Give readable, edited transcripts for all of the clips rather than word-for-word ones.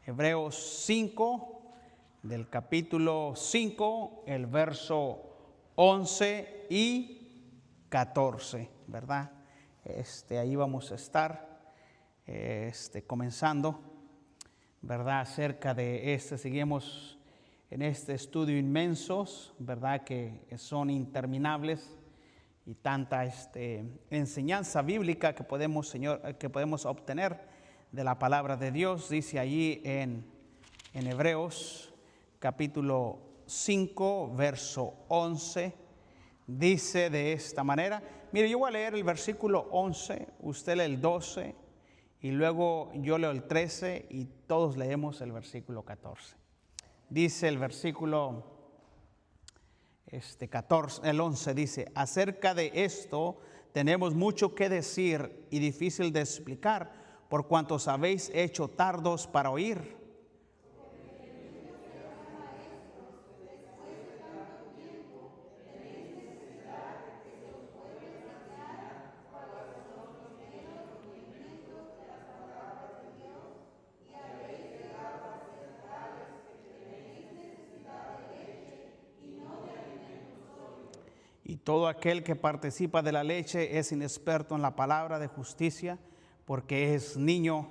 Hebreos 5, del capítulo 5, el verso 11 y 14, ¿verdad? Ahí vamos a estar comenzando, ¿verdad? Acerca de seguimos en este estudio inmensos, ¿verdad? Que son interminables y tanta enseñanza bíblica que podemos obtener de la palabra de Dios. Dice allí en Hebreos capítulo 5, verso 11, dice de esta manera. Mire, yo voy a leer el versículo 11, usted lee el 12 y luego yo leo el 13 y todos leemos el versículo 14. Dice el versículo 14, el 11 dice: acerca de esto tenemos mucho que decir y difícil de explicar, por cuantos habéis hecho tardos para oír. Y todo aquel que participa de la leche es inexperto en la palabra de justicia, porque es niño.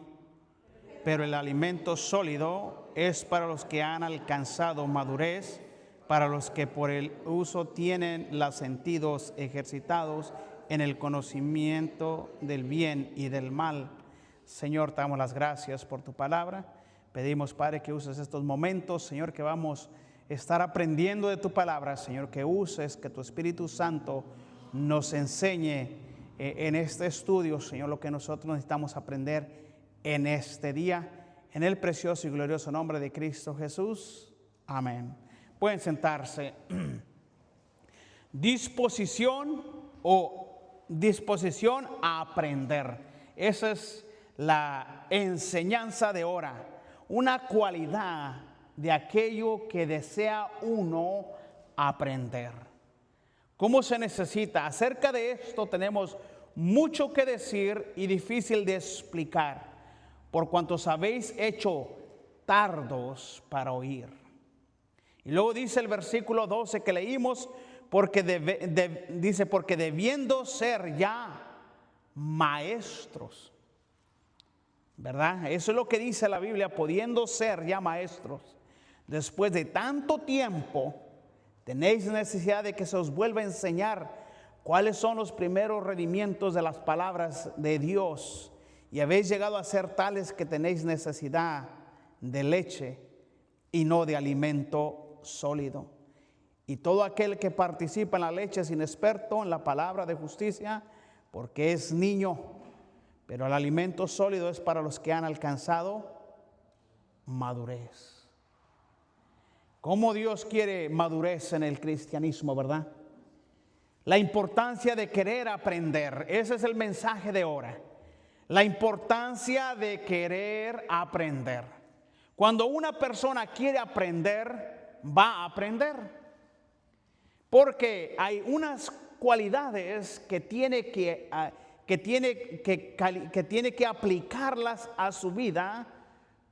Pero el alimento sólido es para los que han alcanzado madurez, para los que por el uso tienen los sentidos ejercitados en el conocimiento del bien y del mal. Señor, te damos las gracias por tu palabra. Pedimos, Padre, que uses estos momentos, Señor, que vamos a estar aprendiendo de tu palabra, Señor, que uses, que tu Espíritu Santo nos enseñe en este estudio, Señor, lo que nosotros necesitamos aprender en este día, en el precioso y glorioso nombre de Cristo Jesús. Amén. Pueden sentarse. Disposición a aprender. Esa es la enseñanza de ahora. Una cualidad de aquello que desea uno aprender. ¿Cómo se necesita? Acerca de esto tenemos mucho que decir y difícil de explicar, por cuantos habéis hecho tardos para oír. Y luego dice el versículo 12 que leímos, porque debiendo ser ya maestros, ¿verdad? Eso es lo que dice la Biblia, pudiendo ser ya maestros. Después de tanto tiempo, tenéis necesidad de que se os vuelva a enseñar cuáles son los primeros rendimientos de las palabras de Dios. Y habéis llegado a ser tales que tenéis necesidad de leche y no de alimento sólido. Y todo aquel que participa en la leche es inexperto en la palabra de justicia, porque es niño. Pero el alimento sólido es para los que han alcanzado madurez. ¿Cómo Dios quiere madurez en el cristianismo, verdad? La importancia de querer aprender. Ese es el mensaje de ahora. La importancia de querer aprender. Cuando una persona quiere aprender, va a aprender. Porque hay unas cualidades que tiene que aplicarlas a su vida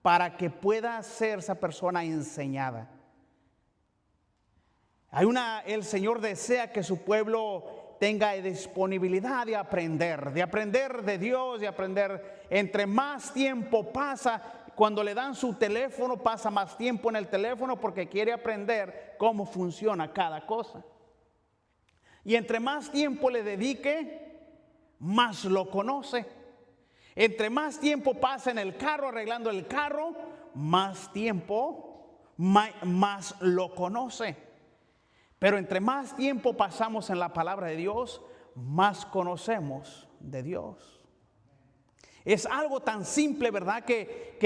para que pueda ser esa persona enseñada. El Señor desea que su pueblo tenga disponibilidad de aprender de Dios, de aprender. Entre más tiempo pasa, cuando le dan su teléfono, pasa más tiempo en el teléfono porque quiere aprender cómo funciona cada cosa. Y entre más tiempo le dedique, más lo conoce. Entre más tiempo pasa en el carro arreglando el carro, más tiempo, más lo conoce. Pero entre más tiempo pasamos en la palabra de Dios, más conocemos de Dios. Es algo tan simple, ¿verdad? Que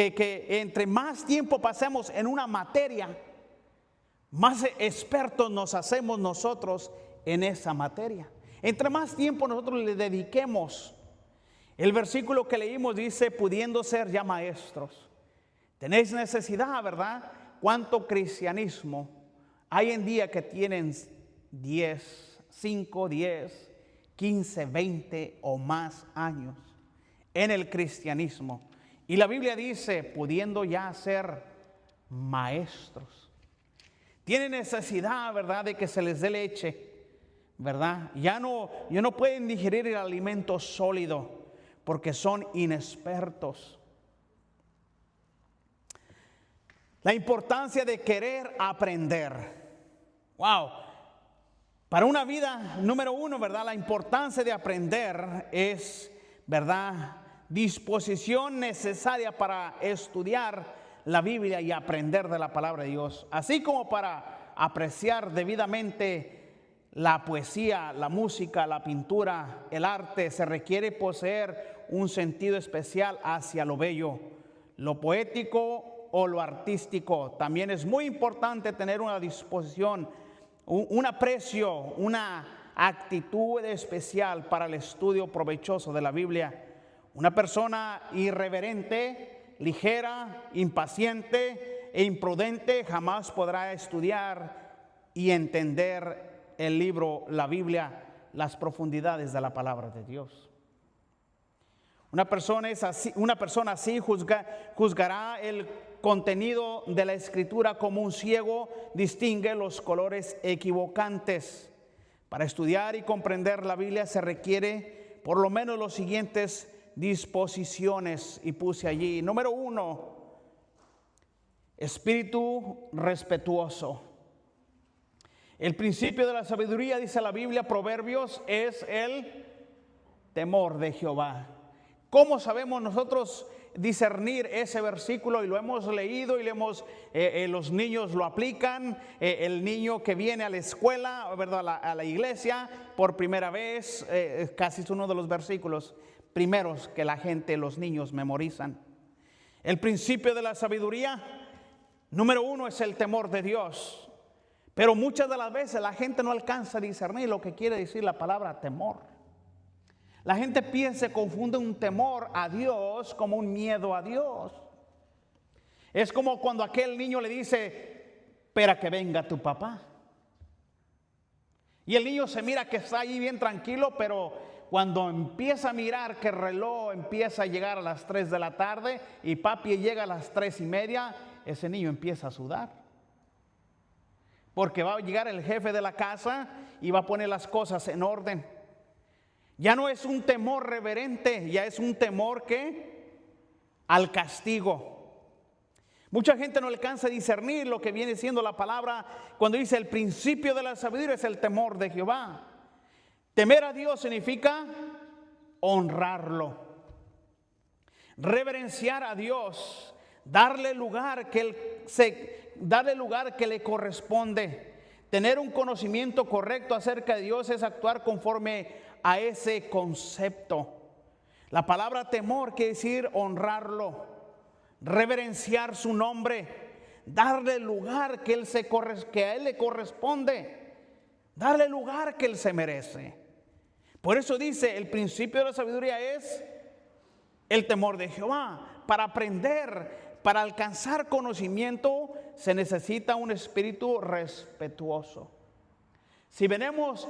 entre más tiempo pasemos en una materia, más expertos nos hacemos nosotros en esa materia. Entre más tiempo nosotros le dediquemos. El versículo que leímos dice, pudiendo ser ya maestros. Tenéis necesidad, ¿verdad? ¿Cuánto cristianismo hay en día que tienen 5, 10, 15, 20 o más años en el cristianismo Y la Biblia dice, pudiendo ya ser maestros. Tienen necesidad, ¿verdad?, de que se les dé leche, ¿verdad? Ya no pueden digerir el alimento sólido porque son inexpertos. La importancia de querer aprender. Wow. Para una vida, número uno, ¿verdad? La importancia de aprender es, ¿verdad?, disposición necesaria para estudiar la Biblia y aprender de la palabra de Dios, así como para apreciar debidamente la poesía, la música, la pintura, el arte. Se requiere poseer un sentido especial hacia lo bello, lo poético o lo artístico. También es muy importante tener una disposición, un aprecio, una actitud especial para el estudio provechoso de la Biblia. Una persona irreverente, ligera, impaciente e imprudente jamás podrá estudiar y entender el libro, la Biblia, las profundidades de la palabra de Dios. Una persona así juzgará el contenido de la Escritura como un ciego distingue los colores equivocantes. Para estudiar y comprender la Biblia se requiere por lo menos los siguientes disposiciones, y puse allí. Número uno, espíritu respetuoso. El principio de la sabiduría, dice la Biblia, Proverbios, es el temor de Jehová. ¿Cómo sabemos nosotros discernir ese versículo? Y lo hemos leído y los niños lo aplican. El niño que viene a la escuela, ¿verdad?, a la iglesia por primera vez, casi es uno de los versículos primeros que los niños memorizan. El principio de la sabiduría, número uno, es el temor de Dios. Pero muchas de las veces la gente no alcanza a discernir lo que quiere decir la palabra temor. La gente confunde un temor a Dios como un miedo a Dios. Es como cuando aquel niño le dice, espera que venga tu papá. Y el niño se mira que está ahí bien tranquilo, pero cuando empieza a mirar que el reloj empieza a llegar a las 3 de la tarde y papi llega a las 3:30, ese niño empieza a sudar. Porque va a llegar el jefe de la casa y va a poner las cosas en orden. Ya no es un temor reverente, ya es un temor al castigo. Mucha gente no alcanza a discernir lo que viene siendo la palabra cuando dice el principio de la sabiduría es el temor de Jehová. Temer a Dios significa honrarlo, reverenciar a Dios, darle lugar que le corresponde. Tener un conocimiento correcto acerca de Dios es actuar conforme a ese concepto. La palabra temor quiere decir honrarlo, reverenciar su nombre, darle el lugar que a él le corresponde, darle el lugar que él se merece. Por eso dice, el principio de la sabiduría es el temor de Jehová. Para aprender, para alcanzar conocimiento, se necesita un espíritu respetuoso. Si venimos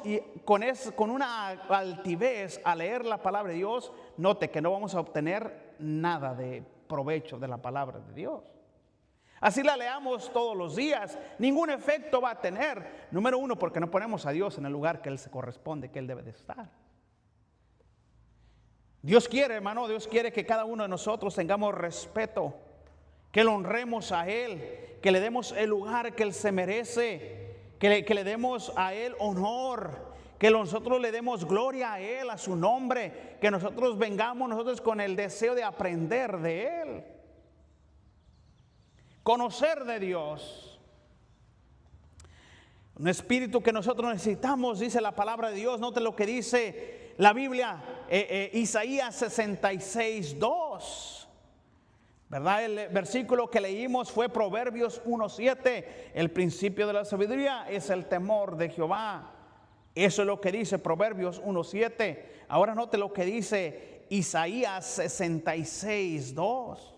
con una altivez a leer la palabra de Dios, note que no vamos a obtener nada de provecho de la palabra de Dios. Así la leamos todos los días, ningún efecto va a tener. Número uno, porque no ponemos a Dios en el lugar que Él se corresponde, que Él debe de estar. Dios quiere, hermano, Dios quiere que cada uno de nosotros tengamos respeto, que lo honremos a Él, que le demos el lugar que Él se merece, que le demos a Él honor, que nosotros le demos gloria a Él, a su nombre, que nosotros vengamos con el deseo de aprender de Él, conocer de Dios. Un espíritu que nosotros necesitamos, dice la palabra de Dios. Note lo que dice la Biblia, Isaías 66:2. ¿Verdad? El versículo que leímos fue Proverbios 1:7. El principio de la sabiduría es el temor de Jehová. Eso es lo que dice Proverbios 1:7. Ahora note lo que dice Isaías 66:2.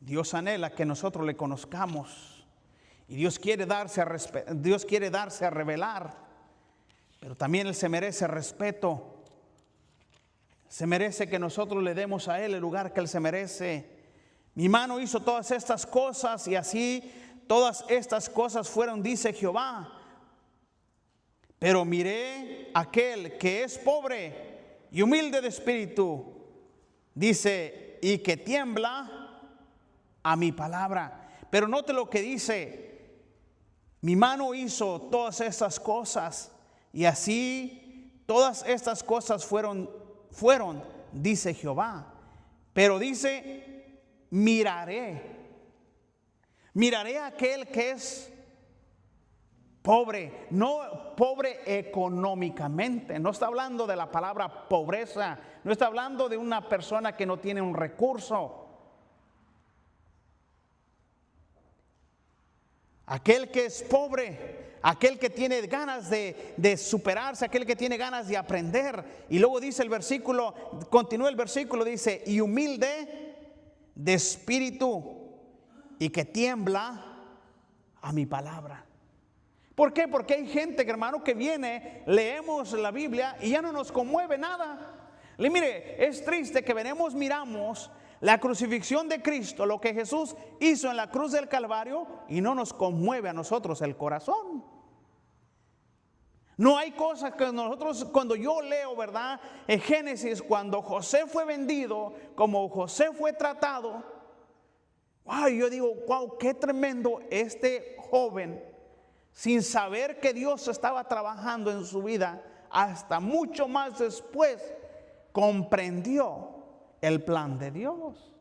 Dios anhela que nosotros le conozcamos Y Dios quiere darse a revelar, pero también Él se merece respeto. Se merece que nosotros le demos a Él el lugar que Él se merece. Mi mano hizo todas estas cosas y así todas estas cosas fueron, dice Jehová. Pero miré aquel que es pobre y humilde de espíritu, dice, y que tiembla a mi palabra. Pero note lo que dice: mi mano hizo todas estas cosas y así todas estas cosas fueron, dice Jehová. Pero dice, miraré a aquel que es pobre, no pobre económicamente, no está hablando de la palabra pobreza, no está hablando de una persona que no tiene un recurso. Aquel que es pobre, aquel que tiene ganas de superarse, aquel que tiene ganas de aprender. Y luego dice el versículo, continúa el versículo, dice, y humilde de espíritu, y que tiembla a mi palabra. ¿Por qué? Porque hay gente, hermano, que viene, leemos la Biblia y ya no nos conmueve nada. Mire, es triste que miramos la crucifixión de Cristo, lo que Jesús hizo en la cruz del Calvario, y no nos conmueve a nosotros el corazón. No hay cosas que nosotros, cuando yo leo, ¿verdad? En Génesis, cuando José fue vendido, como José fue tratado, wow, yo digo, wow, qué tremendo este joven, sin saber que Dios estaba trabajando en su vida, hasta mucho más después comprendió el plan de Dios.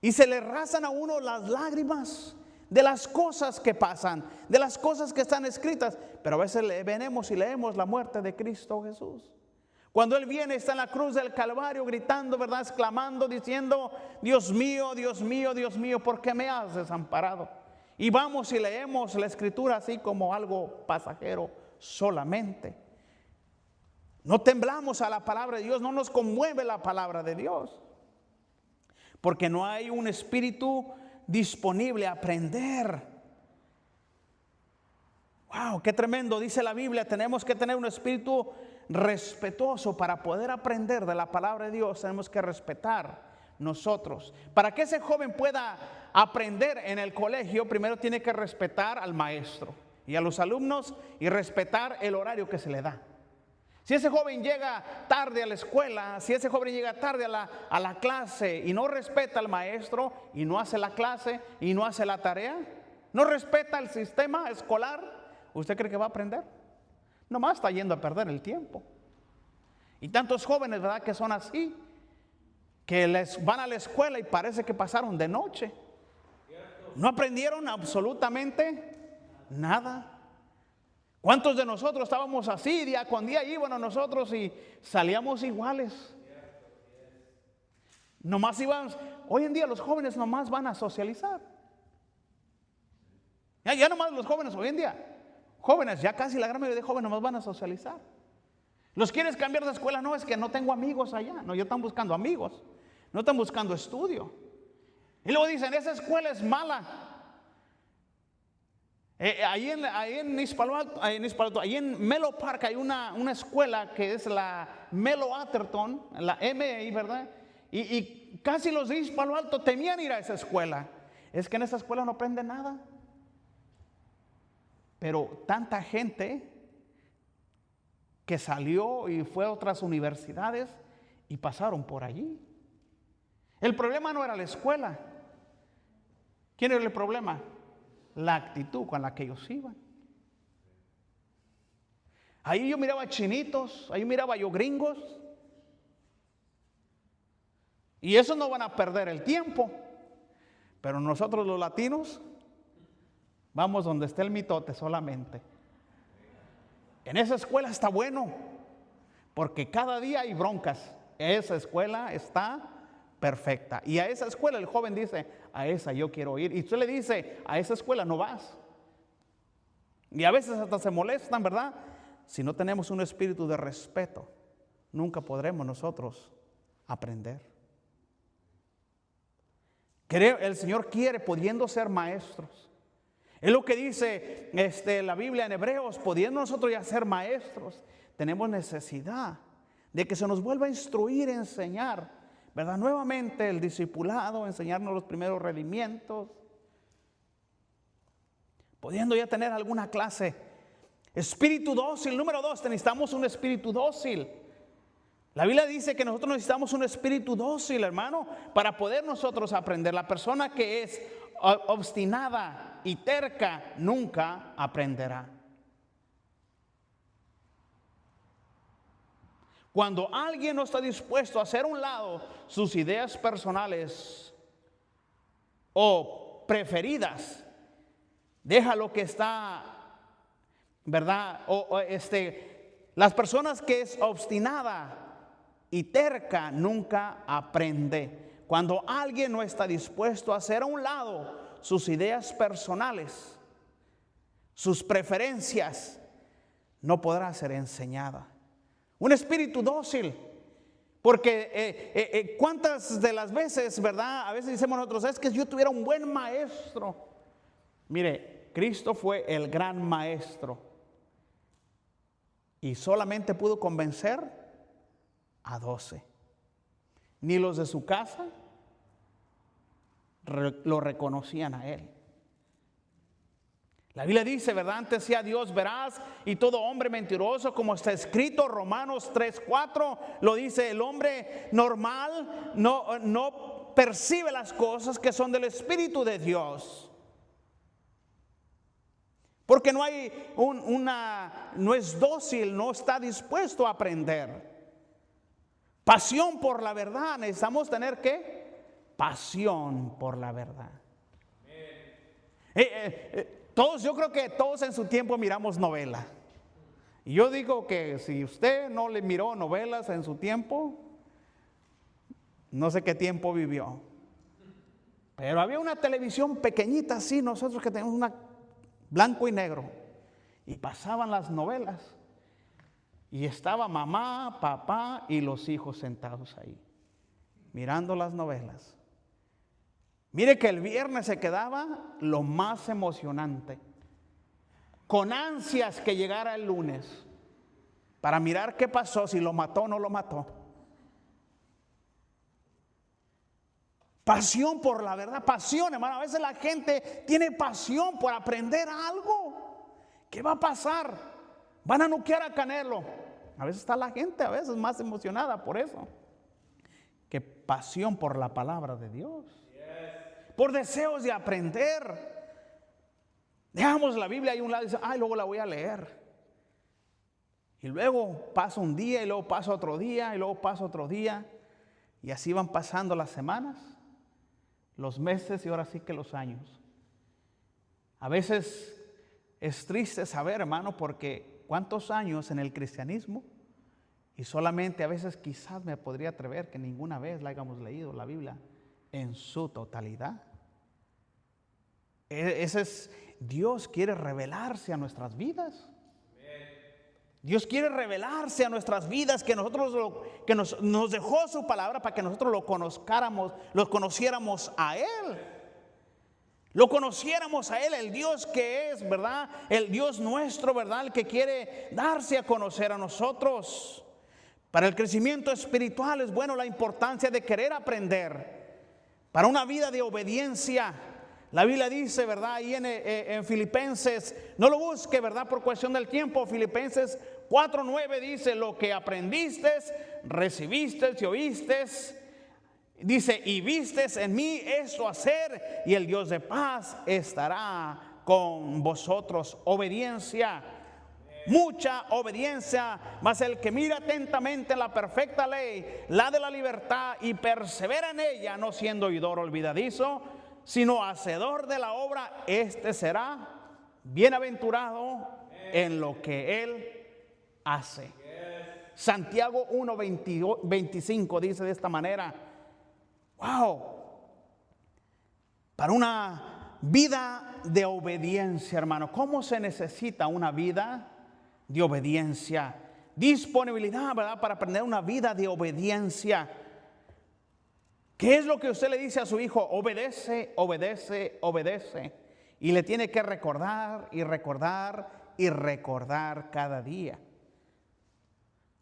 Y se le rasan a uno las lágrimas de las cosas que pasan, de las cosas que están escritas. Pero a veces venimos y leemos la muerte de Cristo Jesús. Cuando Él viene, está en la cruz del Calvario gritando, ¿verdad? Exclamando, diciendo, Dios mío, Dios mío, Dios mío, ¿por qué me has desamparado? Y vamos y leemos la Escritura así como algo pasajero solamente. No temblamos a la palabra de Dios, no nos conmueve la palabra de Dios, porque no hay un espíritu disponible a aprender. Wow, qué tremendo, dice la Biblia, tenemos que tener un espíritu respetuoso para poder aprender de la palabra de Dios. Tenemos que respetar nosotros. Para que ese joven pueda aprender en el colegio, primero tiene que respetar al maestro y a los alumnos y respetar el horario que se le da. Si ese joven llega tarde a la escuela, si ese joven llega tarde a la clase y no respeta al maestro y no hace la clase y no hace la tarea, no respeta el sistema escolar, ¿usted cree que va a aprender? Nomás está yendo a perder el tiempo. Y tantos jóvenes, ¿verdad?, que son así, que les van a la escuela y parece que pasaron de noche. No aprendieron absolutamente nada. ¿Cuántos de nosotros estábamos así? Día con día íbamos nosotros y salíamos iguales. Nomás íbamos. Hoy en día los jóvenes nomás van a socializar. Ya nomás los jóvenes hoy en día. Jóvenes, ya casi la gran mayoría de jóvenes nomás van a socializar. ¿Los quieres cambiar de escuela? No, es que no tengo amigos allá. No, ellos están buscando amigos. No están buscando estudio. Y luego dicen, esa escuela es mala. Ahí en Ispalo Alto, ahí en Melo Park hay una escuela que es la Melo Atherton, la MI, ¿verdad? Y casi los de Ispalo Alto temían ir a esa escuela. Es que en esa escuela no aprenden nada. Pero tanta gente que salió y fue a otras universidades y pasaron por allí. El problema no era la escuela. ¿Quién era el problema? La actitud con la que ellos iban. Ahí yo miraba chinitos, ahí miraba yo gringos. Y esos no van a perder el tiempo. Pero nosotros los latinos vamos donde esté el mitote solamente. En esa escuela está bueno, porque cada día hay broncas. Esa escuela está perfecta. Y a esa escuela el joven dice, a esa yo quiero ir. Y usted le dice, a esa escuela no vas. Y a veces hasta se molestan, ¿verdad? Si no tenemos un espíritu de respeto, nunca podremos nosotros aprender. El Señor quiere, pudiendo ser maestros. Es lo que dice la Biblia en Hebreos, pudiendo nosotros ya ser maestros, tenemos necesidad de que se nos vuelva a instruir, enseñar, ¿verdad? Nuevamente el discipulado, enseñarnos los primeros rendimientos, pudiendo ya tener alguna clase. Espíritu dócil, número 2, necesitamos un espíritu dócil. La Biblia dice que nosotros necesitamos un espíritu dócil, hermano, para poder nosotros aprender. La persona que es obstinada y terca nunca aprenderá. Cuando alguien no está dispuesto a hacer a un lado sus ideas personales o preferidas, deja lo que está, ¿verdad? Las personas que es obstinada y terca nunca aprende. Cuando alguien no está dispuesto a hacer a un lado sus ideas personales, sus preferencias, no podrá ser enseñada. Un espíritu dócil, porque cuántas de las veces, ¿verdad? A veces decimos nosotros, es que si yo tuviera un buen maestro. Mire, Cristo fue el gran maestro y solamente pudo convencer a 12. Ni los de su casa lo reconocían a él. La Biblia dice, ¿verdad? Antes sea Dios veraz y todo hombre mentiroso, como está escrito, Romanos 3:4 lo dice. El hombre normal no percibe las cosas que son del Espíritu de Dios, porque no es dócil, no está dispuesto a aprender. Pasión por la verdad, necesitamos tener ¿qué? Pasión por la verdad. Yo creo que todos en su tiempo miramos novela. Y yo digo que si usted no le miró novelas en su tiempo, no sé qué tiempo vivió. Pero había una televisión pequeñita así, nosotros que tenemos una blanco y negro, y pasaban las novelas. Y estaba mamá, papá y los hijos sentados ahí, mirando las novelas. Mire que el viernes se quedaba lo más emocionante, con ansias que llegara el lunes, para mirar qué pasó, si lo mató o no lo mató. Pasión por la verdad, pasión, hermano. A veces la gente tiene pasión por aprender algo. ¿Qué va a pasar? Van a noquear a Canelo. A veces está la gente, a veces más emocionada por eso, que pasión por la palabra de Dios, por deseos de aprender. Dejamos la Biblia ahí a un lado y dice, luego la voy a leer. Y luego pasa un día, y luego pasa otro día, y luego pasa otro día. Y así van pasando las semanas, los meses y ahora sí que los años. A veces es triste saber, hermano, porque ¿cuántos años en el cristianismo? Y solamente a veces quizás me podría atrever que ninguna vez la hayamos leído la Biblia en su totalidad. Dios quiere revelarse a nuestras vidas. Dios quiere revelarse a nuestras vidas, que nosotros nos dejó su palabra para que nosotros lo conociéramos a Él. Lo conociéramos a Él, el Dios que es, ¿verdad? El Dios nuestro, ¿verdad? El que quiere darse a conocer a nosotros. Para el crecimiento espiritual es bueno la importancia de querer aprender. Para una vida de obediencia, la Biblia dice, ¿verdad? Ahí en Filipenses, no lo busque, ¿verdad? Por cuestión del tiempo, Filipenses 4:9 dice, lo que aprendiste, recibiste y oíste, dice, y vistes en mí esto hacer, y el Dios de paz estará con vosotros. Obediencia, mucha obediencia, mas el que mira atentamente la perfecta ley, la de la libertad, y persevera en ella, no siendo oidor olvidadizo, sino hacedor de la obra, este será bienaventurado en lo que él hace. Santiago 1:25 dice de esta manera. Wow, para una vida de obediencia, hermano, ¿cómo se necesita una vida de obediencia? Disponibilidad, ¿verdad? Para aprender una vida de obediencia. ¿Qué es lo que usted le dice a su hijo? Obedece, obedece, obedece. Y le tiene que recordar y recordar y recordar cada día.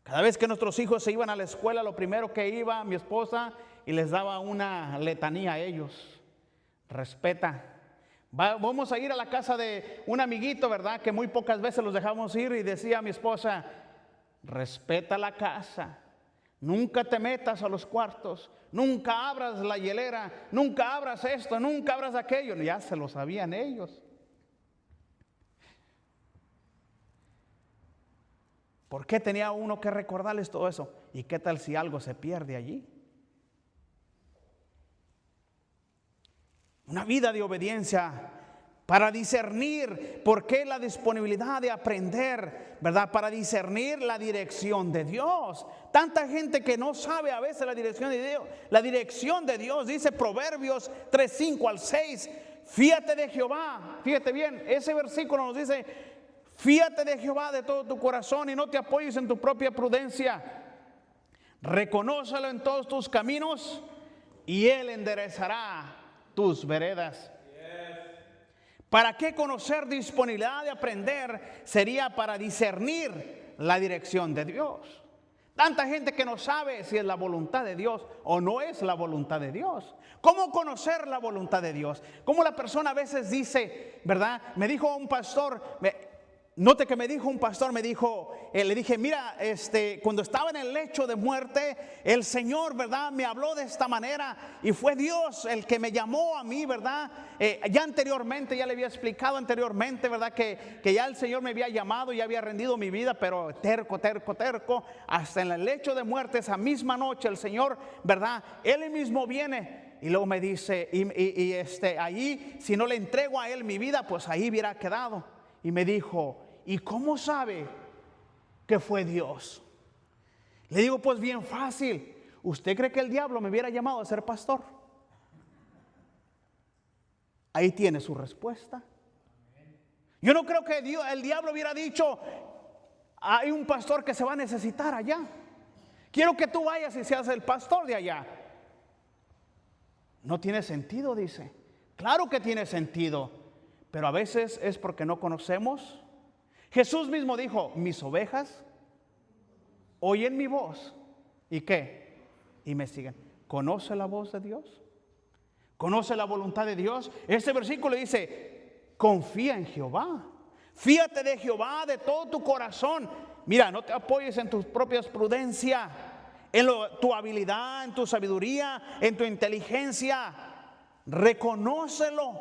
Cada vez que nuestros hijos se iban a la escuela, lo primero que iba mi esposa y les daba una letanía a ellos. Respeta. Vamos a ir a la casa de un amiguito, ¿verdad? Que muy pocas veces los dejamos ir, y decía mi esposa, respeta la casa. Nunca te metas a los cuartos, nunca abras la hielera, nunca abras esto, nunca abras aquello. Ya se lo sabían ellos. ¿Por qué tenía uno que recordarles todo eso? ¿Y qué tal si algo se pierde allí? Una vida de obediencia para discernir. ¿Por qué la disponibilidad de aprender, verdad? Para discernir la dirección de Dios. Tanta gente que no sabe a veces la dirección de Dios. La dirección de Dios, dice Proverbios 3:5 al 6. Fíate de Jehová. Fíjate bien, ese versículo nos dice: fíate de Jehová de todo tu corazón y no te apoyes en tu propia prudencia. Reconócelo en todos tus caminos y Él enderezará tus veredas. ¿Para qué conocer disponibilidad de aprender? Sería para discernir la dirección de Dios. Tanta gente que no sabe si es la voluntad de Dios o no es la voluntad de Dios. ¿Cómo conocer la voluntad de Dios? Como la persona a veces dice, ¿verdad? Me dijo un pastor, note que me dijo un pastor, le dije, mira, cuando estaba en el lecho de muerte, el Señor, ¿verdad?, me habló de esta manera, y fue Dios el que me llamó a mí, ¿verdad? Ya anteriormente, ya le había explicado anteriormente, ¿verdad?, que ya el Señor me había llamado, ya había rendido mi vida, pero terco, hasta en el lecho de muerte, esa misma noche, el Señor, ¿verdad?, Él mismo viene. Y luego me dice, ahí, si no le entrego a Él mi vida, pues ahí hubiera quedado. Y me dijo, ¿y cómo sabe que fue Dios? Le digo, pues bien fácil. ¿Usted cree que el diablo me hubiera llamado a ser pastor? Ahí tiene su respuesta. Yo no creo que el diablo hubiera dicho, hay un pastor que se va a necesitar allá. Quiero que tú vayas y seas el pastor de allá. No tiene sentido, dice. Claro que tiene sentido, pero a veces es porque no conocemos. Jesús mismo dijo, mis ovejas oyen mi voz. ¿Y qué? Y me siguen. ¿Conoce la voz de Dios? ¿Conoce la voluntad de Dios? Este versículo dice, confía en Jehová. Fíate de Jehová de todo tu corazón. Mira, no te apoyes en tus propias prudencias, en tu habilidad, en tu sabiduría, en tu inteligencia. Reconócelo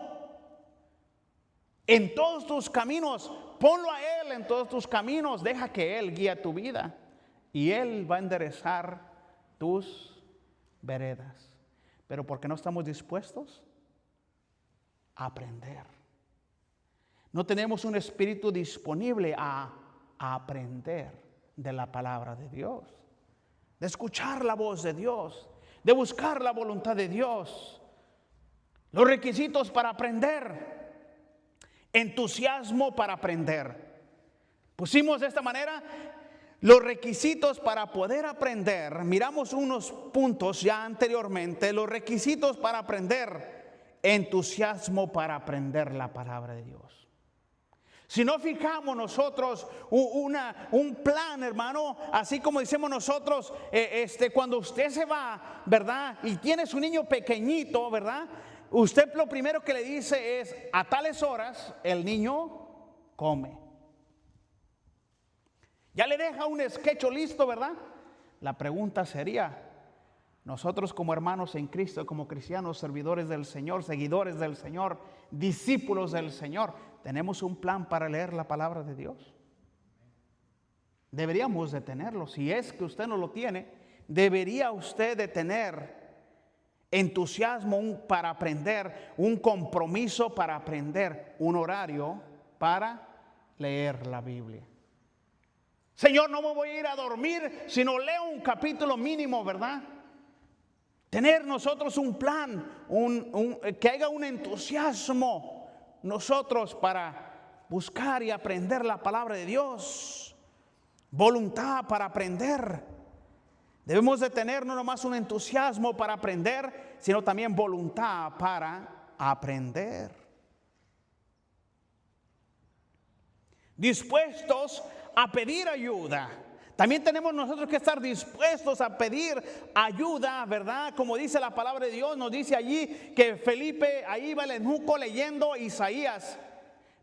en todos tus caminos. Ponlo a Él en todos tus caminos. Deja que Él guíe tu vida y Él va a enderezar tus veredas. Pero ¿por qué no estamos dispuestos a aprender? No tenemos un espíritu disponible a aprender de la palabra de Dios, de escuchar la voz de Dios, de buscar la voluntad de Dios. Los requisitos para aprender: entusiasmo para aprender. Pusimos de esta manera los requisitos para poder aprender. Miramos unos puntos ya anteriormente. Los requisitos para aprender: entusiasmo para aprender la palabra de Dios. Si no fijamos nosotros un plan, hermano, así como decimos nosotros, cuando usted se va, ¿verdad?, y tiene su niño pequeñito, ¿verdad?, usted lo primero que le dice es, a tales horas el niño come. Ya le deja un esquecho listo, ¿verdad? La pregunta sería, nosotros como hermanos en Cristo, como cristianos, servidores del Señor, seguidores del Señor, discípulos del Señor, ¿tenemos un plan para leer la palabra de Dios? Deberíamos de tenerlo. Si es que usted no lo tiene, debería usted de tener entusiasmo para aprender, un compromiso para aprender, un horario para leer la Biblia. Señor, no me voy a ir a dormir si no leo un capítulo mínimo, ¿verdad? Tener nosotros un plan, que haya un entusiasmo nosotros para buscar y aprender la palabra de Dios. Voluntad para aprender. Debemos de tener no nomás un entusiasmo para aprender, sino también voluntad para aprender. Dispuestos a pedir ayuda. También tenemos nosotros que estar dispuestos a pedir ayuda, ¿verdad? Como dice la palabra de Dios, nos dice allí que Felipe, ahí va el eunuco leyendo Isaías.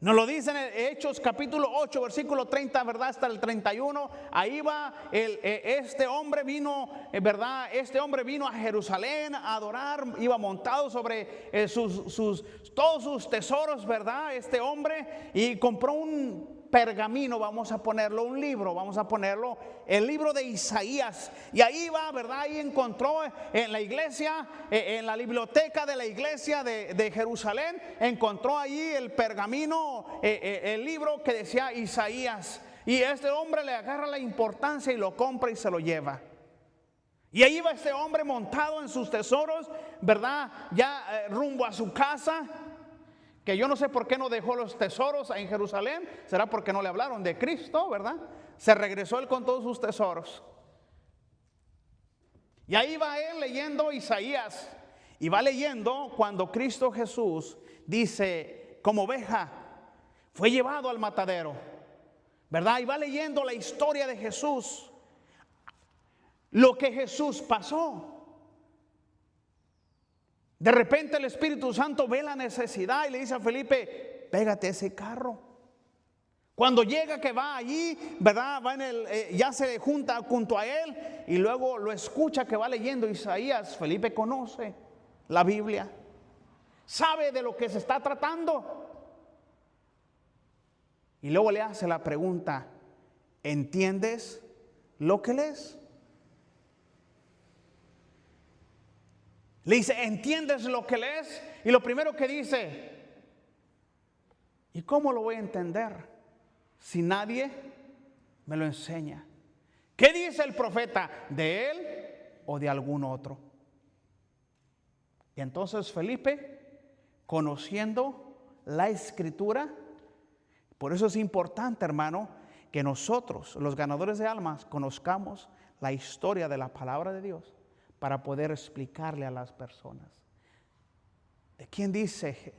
Nos lo dice en Hechos capítulo 8, versículo 30, ¿verdad? Hasta el 31. Ahí va este hombre vino, ¿verdad? Este hombre vino a Jerusalén a adorar, iba montado sobre todos sus tesoros, ¿verdad? Este hombre, y compró un pergamino, vamos a ponerlo, un libro, vamos a ponerlo, el libro de Isaías. Y ahí va, ¿verdad? Ahí encontró en la iglesia, en la biblioteca de la iglesia de Jerusalén, encontró allí el pergamino, el libro que decía Isaías. Y este hombre le agarra la importancia y lo compra y se lo lleva. Y ahí va este hombre montado en sus tesoros, ¿verdad? Ya rumbo a su casa. Que yo no sé por qué no dejó los tesoros en Jerusalén. Será porque no le hablaron de Cristo, ¿verdad? Se regresó él con todos sus tesoros. Y ahí va él leyendo Isaías. Y va leyendo cuando Cristo Jesús dice, como oveja, fue llevado al matadero, ¿verdad? Y va leyendo la historia de Jesús. Lo que Jesús pasó. De repente el Espíritu Santo ve la necesidad y le dice a Felipe, pégate a ese carro. Cuando llega que va allí, ¿verdad? Va ya se junta junto a él y luego lo escucha que va leyendo Isaías. Felipe conoce la Biblia, sabe de lo que se está tratando. Y luego le hace la pregunta, ¿entiendes lo que lees? Le dice, ¿entiendes lo que lees? Y lo primero que dice, ¿y cómo lo voy a entender si nadie me lo enseña? ¿Qué dice el profeta? ¿De él o de algún otro? Y entonces Felipe, conociendo la Escritura, por eso es importante, hermano, que nosotros, los ganadores de almas, conozcamos la historia de la palabra de Dios, para poder explicarle a las personas. ¿De quién dice?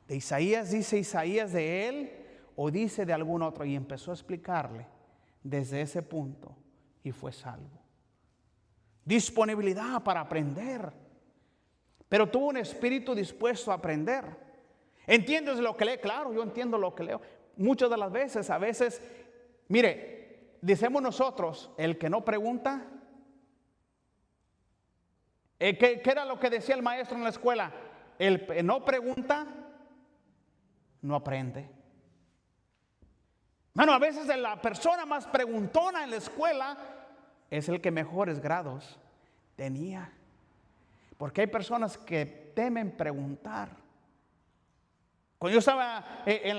¿De Isaías? ¿Dice Isaías de él o dice de algún otro? Y empezó a explicarle desde ese punto y fue salvo. Disponibilidad para aprender. Pero tuvo un espíritu dispuesto a aprender. ¿Entiendes lo que lee? Claro, yo entiendo lo que leo. Muchas de las veces, a veces, mire, decimos nosotros, el que no pregunta. ¿Qué era lo que decía el maestro en la escuela? El que no pregunta, no aprende. Bueno, a veces la persona más preguntona en la escuela es el que mejores grados tenía. Porque hay personas que temen preguntar. Cuando yo estaba en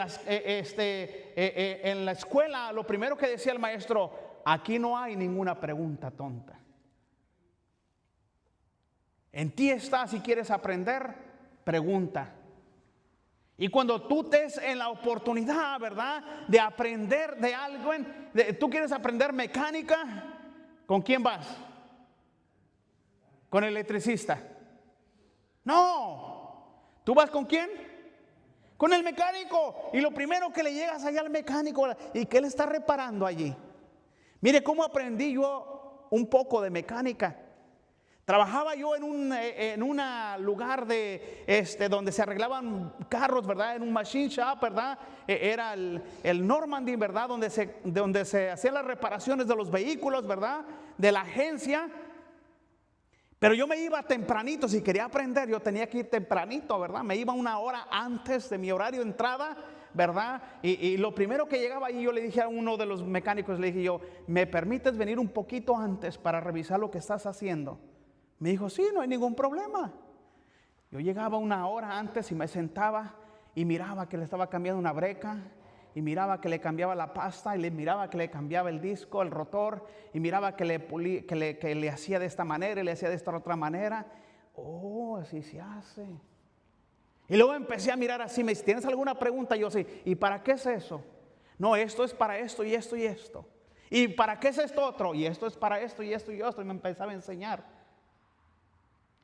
la escuela, lo primero que decía el maestro, aquí no hay ninguna pregunta tonta. En ti está, si quieres aprender, pregunta. Y cuando tú estés en la oportunidad, ¿verdad?, de aprender de algo, tú quieres aprender mecánica, ¿con quién vas? ¿Con el electricista? No. ¿Tú vas con quién? Con el mecánico. Y lo primero que le llegas allá al mecánico, ¿y qué le está reparando allí? Mire cómo aprendí yo un poco de mecánica. Trabajaba yo en un lugar donde se arreglaban carros, ¿verdad? En un machine shop, ¿verdad? Era el Normandy, ¿verdad? Donde se hacían las reparaciones de los vehículos, ¿verdad? De la agencia. Pero yo me iba tempranito, si quería aprender, yo tenía que ir tempranito, ¿verdad? Me iba una hora antes de mi horario de entrada, ¿verdad? Y lo primero que llegaba allí, yo le dije a uno de los mecánicos, le dije yo, ¿me permites venir un poquito antes para revisar lo que estás haciendo? Me dijo, sí, no hay ningún problema. Yo llegaba una hora antes y me sentaba y miraba que le estaba cambiando una breca, y miraba que le cambiaba la pasta, y miraba que le cambiaba el disco, el rotor, y miraba que le hacía de esta manera y le hacía de esta otra manera. Oh, así se hace. Y luego empecé a mirar así, me dice, ¿tienes alguna pregunta? Yo sí, ¿y para qué es eso? No, esto es para esto y esto y esto. ¿Y para qué es esto otro? Y esto es para esto y esto y esto. Y me empezaba a enseñar.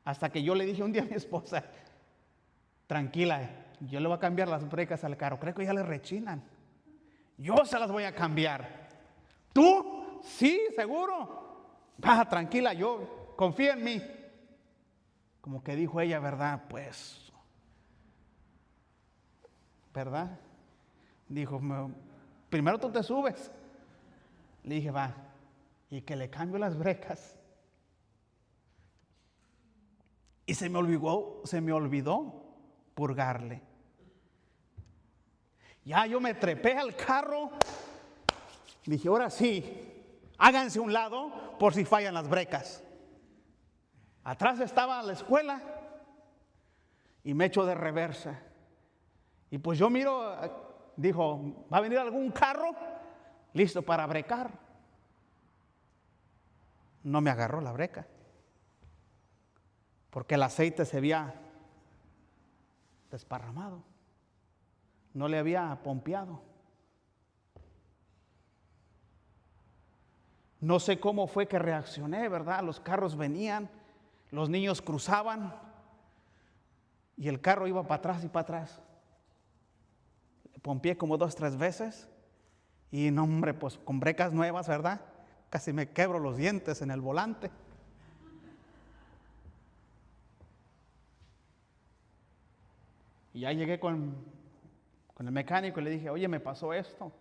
Hasta que yo le dije un día a mi esposa, tranquila, yo le voy a cambiar las brecas al carro. Creo que ya le rechinan. Yo se las voy a cambiar. ¿Tú? Sí, seguro. Tranquila, yo confía en mí. Como que dijo ella, ¿verdad? Pues, ¿verdad? Dijo, primero tú te subes. Le dije, va, y que le cambio las brecas. Y se me olvidó purgarle. Ya yo me trepé al carro. Dije, ahora sí, háganse a un lado por si fallan las brecas. Atrás estaba la escuela y me echo de reversa. Y pues yo miro, dijo, ¿va a venir algún carro listo para brecar? No me agarró la breca, porque el aceite se había desparramado, no le había pompeado. No sé cómo fue que reaccioné, ¿verdad? Los carros venían, los niños cruzaban y el carro iba para atrás y para atrás. Pompeé como 2, 3 veces y no, hombre, pues con brecas nuevas, ¿verdad? Casi me quebro los dientes en el volante. Y ya llegué con el mecánico y le dije, oye, me pasó esto.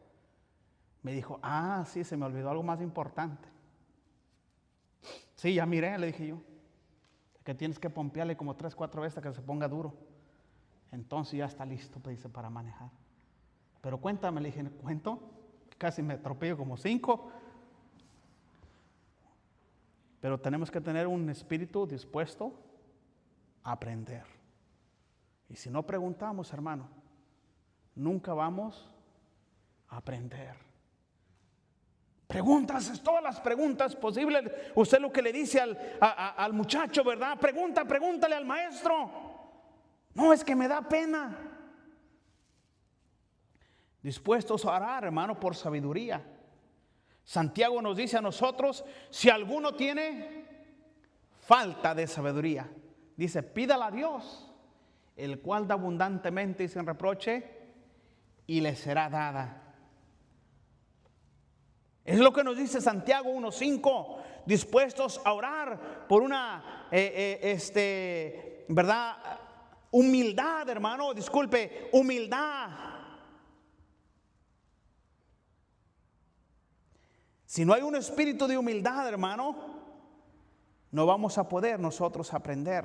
Me dijo, sí, se me olvidó algo más importante. Sí, ya miré, le dije yo, que tienes que pompearle como 3, 4 veces hasta que se ponga duro. Entonces ya está listo, pues, dice, para manejar. Pero cuéntame, le dije, ¿cuento? Casi me atropello como 5. Pero tenemos que tener un espíritu dispuesto a aprender. Y si no preguntamos, hermano, nunca vamos a aprender. Preguntas, todas las preguntas posibles. Usted lo que le dice al muchacho, ¿verdad? Pregúntale al maestro. No, es que me da pena. Dispuestos a orar, hermano, por sabiduría. Santiago nos dice a nosotros, si alguno tiene falta de sabiduría, dice, pídala a Dios, el cual da abundantemente y sin reproche, y le será dada. Es lo que nos dice Santiago 1:5, dispuestos a orar por una, ¿verdad? Humildad, hermano, disculpe, humildad. Si no hay un espíritu de humildad, hermano, no vamos a poder nosotros aprender.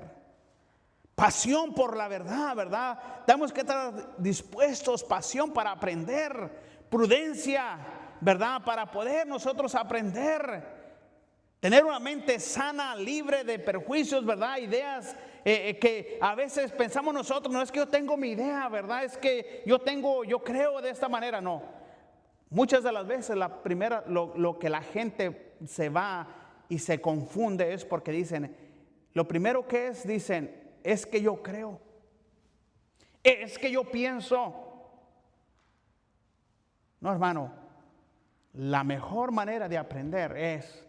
Pasión por la verdad, ¿verdad? Tenemos que estar dispuestos, pasión para aprender, prudencia, ¿verdad? Para poder nosotros aprender, tener una mente sana, libre de perjuicios, ¿verdad? Ideas que a veces pensamos nosotros, no es que yo tengo mi idea, ¿verdad? Es que yo creo de esta manera, no. Muchas de las veces lo que la gente se va y se confunde es porque dicen, lo primero que dicen, es que yo creo, es que yo pienso. No, hermano, la mejor manera de aprender es,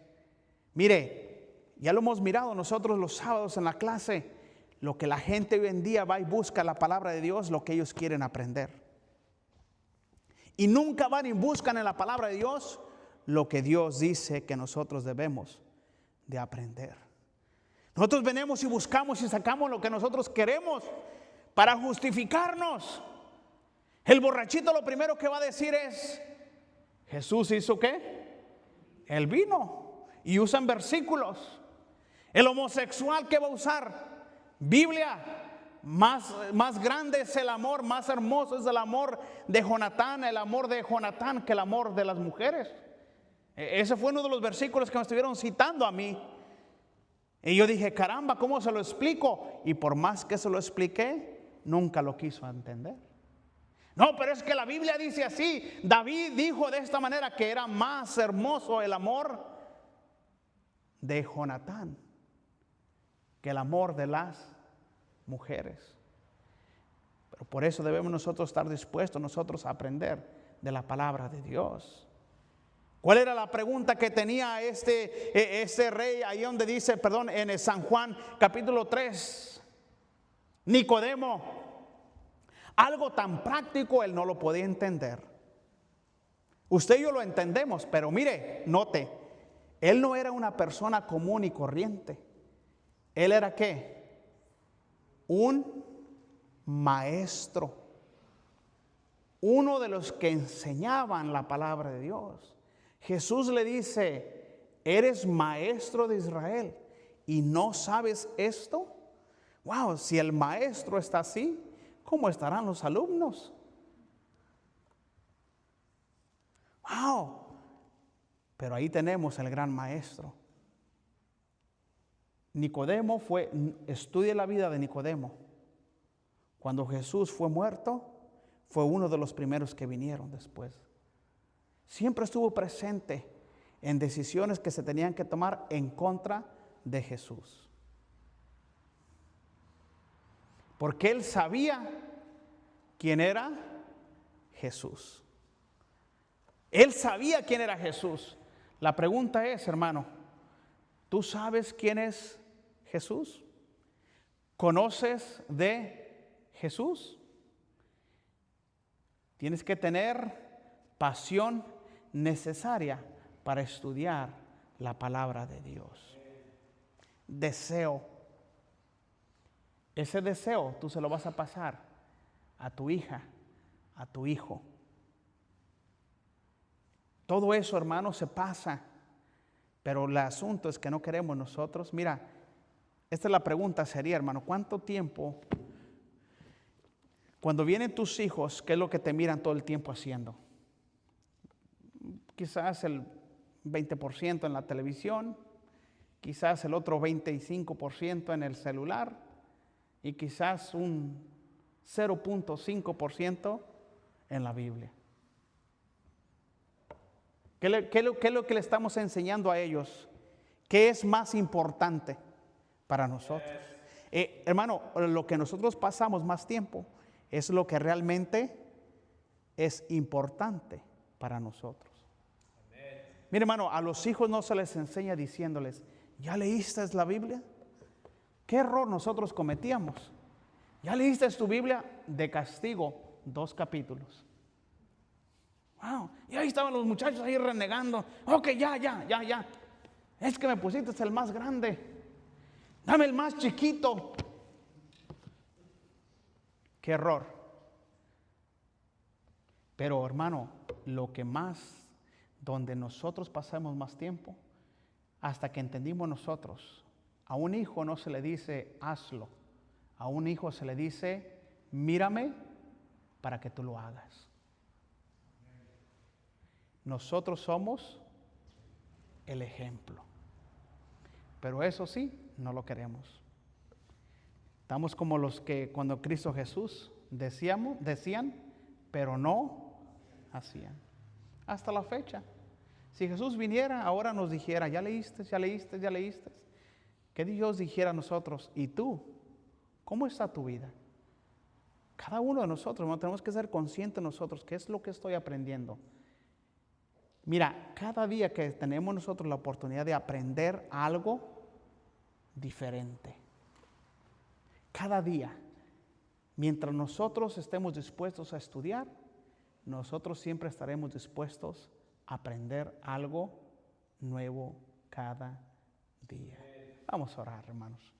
mire, ya lo hemos mirado nosotros los sábados en la clase, lo que la gente hoy en día va y busca la palabra de Dios, lo que ellos quieren aprender. Y nunca van y buscan en la palabra de Dios lo que Dios dice que nosotros debemos de aprender. Nosotros venimos y buscamos y sacamos lo que nosotros queremos para justificarnos. El borrachito lo primero que va a decir es, Jesús hizo ¿qué? El vino. Y usan versículos. El homosexual, ¿qué va a usar? Biblia. Más grande es el amor, más hermoso es el amor de Jonatán, que el amor de las mujeres. Ese fue uno de los versículos que me estuvieron citando a mí. Y yo dije, caramba, ¿cómo se lo explico? Y por más que se lo expliqué, nunca lo quiso entender. No, pero es que la Biblia dice así. David dijo de esta manera que era más hermoso el amor de Jonatán que el amor de las mujeres. Pero por eso debemos nosotros estar dispuestos nosotros a aprender de la palabra de Dios. ¿Cuál era la pregunta que tenía este rey ahí donde dice, perdón, en San Juan capítulo 3? Nicodemo, algo tan práctico él no lo podía entender. Usted y yo lo entendemos, pero mire, note, él no era una persona común y corriente. Él era ¿qué? Un maestro. Uno de los que enseñaban la palabra de Dios. Jesús le dice, ¿eres maestro de Israel y no sabes esto? Wow, si el maestro está así, ¿cómo estarán los alumnos? Wow, pero ahí tenemos el gran maestro. Nicodemo estudie la vida de Nicodemo. Cuando Jesús fue muerto, fue uno de los primeros que vinieron después. Siempre estuvo presente en decisiones que se tenían que tomar en contra de Jesús. Porque él sabía quién era Jesús. Él sabía quién era Jesús. La pregunta es, hermano, ¿tú sabes quién es Jesús? ¿Conoces de Jesús? Tienes que tener pasión necesaria para estudiar la palabra de Dios. Deseo. Ese deseo tú se lo vas a pasar a tu hija, a tu hijo. Todo eso, hermano, se pasa. Pero el asunto es que no queremos nosotros. Mira, esta es la pregunta sería, hermano, ¿cuánto tiempo, cuando vienen tus hijos, qué es lo que te miran todo el tiempo haciendo? Quizás el 20% en la televisión, quizás el otro 25% en el celular y quizás un 0.5% en la Biblia. ¿Qué es lo que le estamos enseñando a ellos? ¿Qué es más importante para nosotros? Hermano, lo que nosotros pasamos más tiempo es lo que realmente es importante para nosotros. Mire, hermano, a los hijos no se les enseña diciéndoles, ¿ya leíste la Biblia? ¿Qué error nosotros cometíamos? ¿Ya leíste tu Biblia? De castigo, 2 capítulos. Wow, y ahí estaban los muchachos ahí renegando. Ok, ya. Es que me pusiste el más grande. Dame el más chiquito. Qué error. Pero hermano, lo que más, donde nosotros pasamos más tiempo, hasta que entendimos nosotros, a un hijo no se le dice hazlo. A un hijo se le dice mírame para que tú lo hagas. Nosotros somos el ejemplo. Pero eso sí, no lo queremos. Estamos como los que cuando Cristo Jesús decían, pero no hacían. Hasta la fecha. Si Jesús viniera, ahora nos dijera, ya leíste. Que Dios dijera a nosotros, ¿y tú? ¿Cómo está tu vida? Cada uno de nosotros, ¿no? Tenemos que ser conscientes nosotros, ¿qué es lo que estoy aprendiendo? Mira, cada día que tenemos nosotros la oportunidad de aprender algo diferente, cada día, mientras nosotros estemos dispuestos a estudiar, nosotros siempre estaremos dispuestos a aprender algo nuevo cada día. Vamos a orar, hermanos.